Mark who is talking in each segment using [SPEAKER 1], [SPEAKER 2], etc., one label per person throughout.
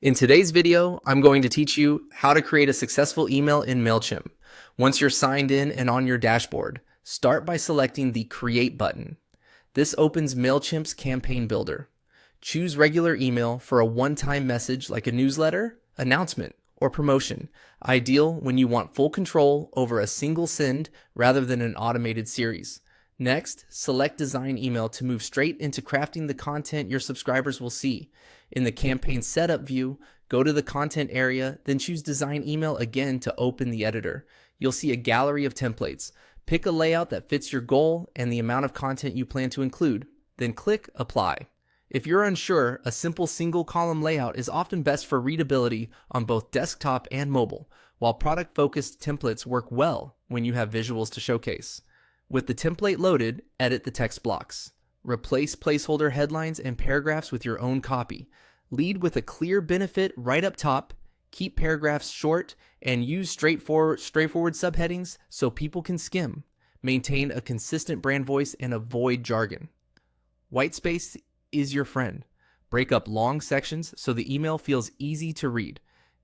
[SPEAKER 1] In today's video, I'm going to teach you how to create a successful email in Mailchimp. Once you're signed in and on your dashboard, start by selecting the Create button. This opens Mailchimp's campaign builder. Choose regular email for a one-time message like a newsletter, announcement, or promotion, ideal when you want full control over a single send rather than an automated series. Next, select Design Email to move straight into crafting the content your subscribers will see. In the Campaign Setup view, go to the Content area, then choose Design Email again to open the editor. You'll see a gallery of templates. Pick a layout that fits your goal and the amount of content you plan to include, then click Apply. If you're unsure, a simple single-column layout is often best for readability on both desktop and mobile, while product-focused templates work well when you have visuals to showcase. With the template loaded, edit the text blocks. Replace placeholder headlines and paragraphs with your own copy. Lead with a clear benefit right up top. Keep paragraphs short and use straightforward subheadings so people can skim. Maintain a consistent brand voice and avoid jargon. Whitespace is your friend. Break up long sections so the email feels easy to read.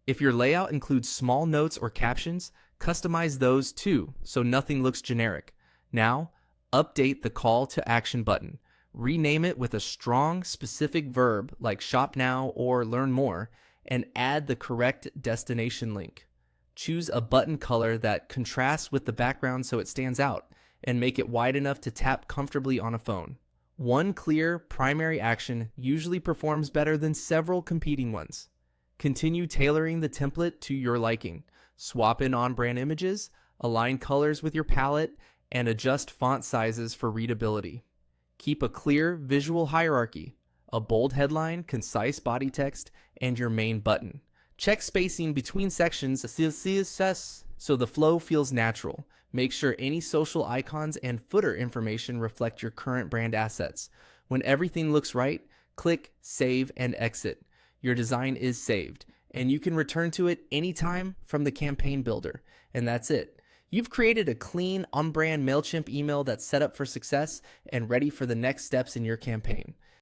[SPEAKER 1] If your layout includes small notes or captions, customize those too so nothing looks generic. Now, update the call to action button. Rename it with a strong, specific verb like shop now or learn more, and add the correct destination link. Choose a button color that contrasts with the background so it stands out, and make it wide enough to tap comfortably on a phone. One clear primary action usually performs better than several competing ones. Continue tailoring the template to your liking. Swap in on-brand images, align colors with your palette, and adjust font sizes for readability. Keep a clear visual hierarchy, a bold headline, concise body text, and your main button. Check spacing between sections so the flow feels natural. Make sure any social icons and footer information reflect your current brand assets. When everything looks right, click Save and Exit. Your design is saved, and you can return to it anytime from the campaign builder. And that's it. You've created a clean, on-brand Mailchimp email that's set up for success and ready for the next steps in your campaign.